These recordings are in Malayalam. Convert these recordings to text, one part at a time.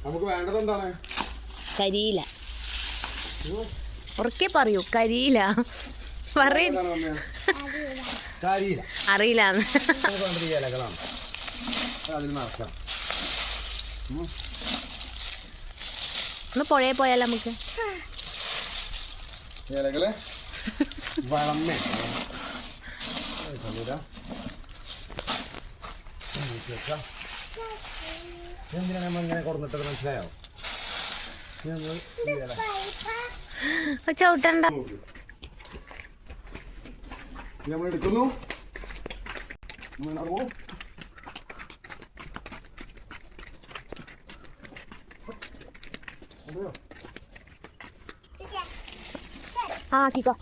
നമുക്ക് വേണ്ടത് എന്താണ്? കരിയില. ഉറക്കെ പറയൂ. കരിയില അറിയില്ല. ഇലകളാണ് അതിൽ നടക്കാം. ഒന്ന് പുഴയെ പോയാലോ നമുക്ക്? ഇലകള് വളമേ എന്തിനാണ് നമ്മൾ ഇങ്ങനെ കൊടുത്തിട്ടത് മനസ്സിലായോ? ചവിട്ടണ്ട. നമ്മൾ എടുക്കുന്നു. ആക്കിക്കോ.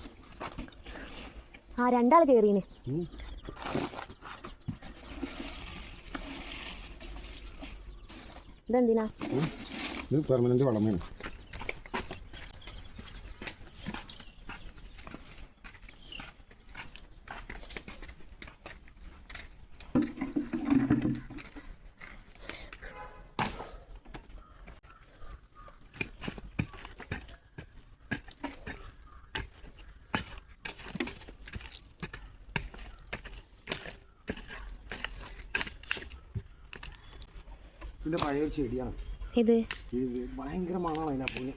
ആ രണ്ടാൾ കേറീന്. ഇതെന്തിനാ? ഇത് പെർമനന്റ് വളമാണ്. ഇതിന്റെ പഴയ ചെടിയാണ് ഇത്. ഭയങ്കര മണമാണ് അതിനെ.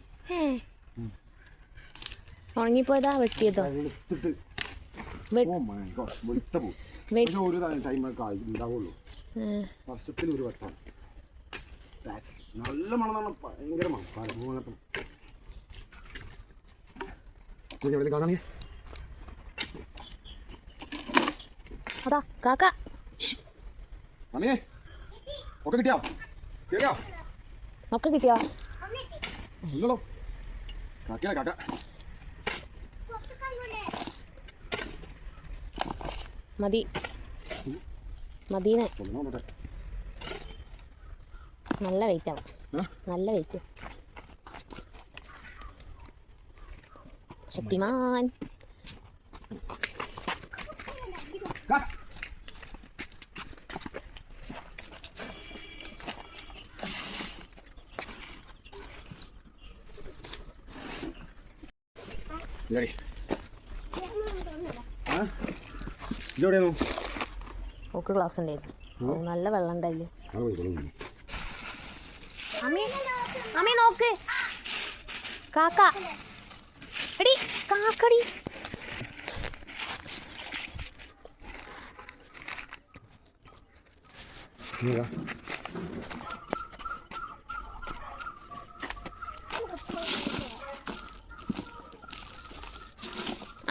ഉണങ്ങിപ്പോയതാ വെട്ടിയതോ? ഒരു ഉണ്ടാവുള്ളൂ വർഷത്തിൽ ഒരു വട്ടം. നല്ല മണം, ഭയങ്കര മണം. കാണാനേ അതാ കാക്ക. ഒക്കെ കിട്ടിയോ? ഒക്കെ കിട്ടിയോ? ഇല്ലല്ലോ. കാക്ക മതി മദീനെ. നല്ല വെയിറ്റ് ആവും. നല്ല വെയിറ്റ്. ശക്തിമാൻ. ഓക്ക് ക്ലാസ് ഉണ്ടായിരുന്നു. നല്ല വെള്ളം ഉണ്ടായില്ലേ? അമ്മേ നോക്ക് കാക്ക. എടി കാക്കടി.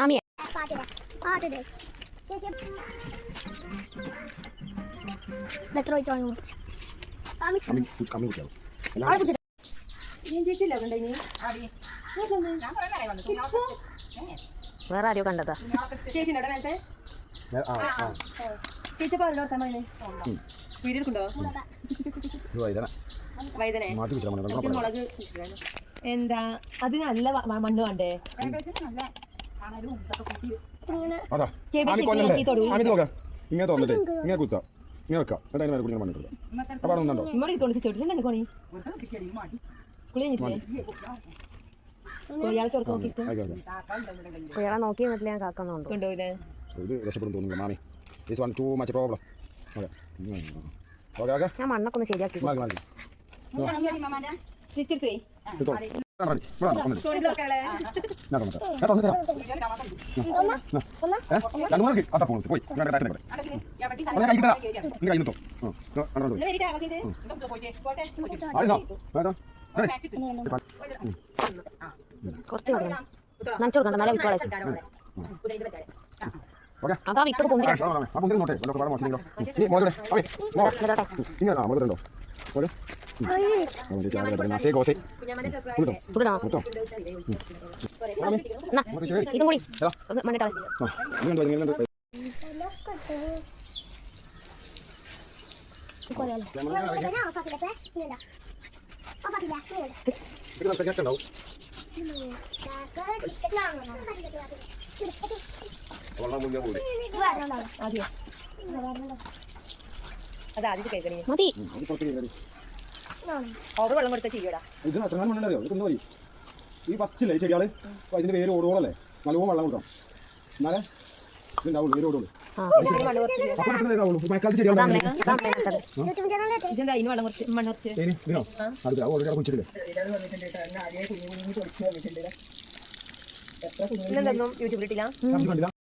ആമിയ വേറെ ആരോ കണ്ടതാ? എന്താ അത് നല്ല മണ്ണ് വേണ്ടേ? ഇങ്ങനെ തോന്നിട്ട് ഇങ്ങനെ കുത്താ, ഇങ്ങനെ വെക്കാം. കുയാളെ നോക്കി നിന്നിട്ട് ഞാൻ കാക്കുന്നുണ്ട്. ഞാൻ മണ്ണൊക്കെ ഒന്ന് ശരിയാക്കി. കുറച്ച് നനച്ചു കൊടുക്കണ്ട, നല്ല വിത്തോളെ. അതാ വിത്തൊക്കെ പൊന്തി. ഇതും കൂടി മണ്ണിട്ടാ. ഇത് സംസാരിക്കാൻ ഉണ്ടാവും വെള്ളം മുന്നേ കൂടി ആദ്യം അത് ആദ്യം കേൾക്കണേ മതി. അത് പുറത്ത് കയറി ഓവർ വെള്ളം കൊടുത്ത ചെയ്യടാ. ഇത് എത്ര മണ്ണ അറിയോ ഇതൊന്നും മതി ഈ ഫസ്റ്റില്ലേ ചെടിയാള് അപ്പോൾ അതിൻ്റെ വേര് ഓടുകളല്ലേ നല്ലോണം വെള്ളം കൊടുക്കണം എന്നാലേ ഇതുണ്ടാവുള്ളൂ വേര് ഓടുള്ളൂ ആ. മണ്ണ് കുറച്ച് അപ്പോൾ പെട്ടെന്ന് ഇതാവുള്ളൂ മഴക്കാലത്ത് ചെടിയാളും ഇതെന്താ അതിന് വെള്ളം കുറച്ച് മണ്ണ് കുറച്ച് ഇതിനോ അടുത്ത ഓൾറെഡി കുഴിച്ചിട്ടില്ലേ ഇന്നെന്തൊന്നും യൂട്യൂബിലിട്ടില്ല. കണ്ടില്ല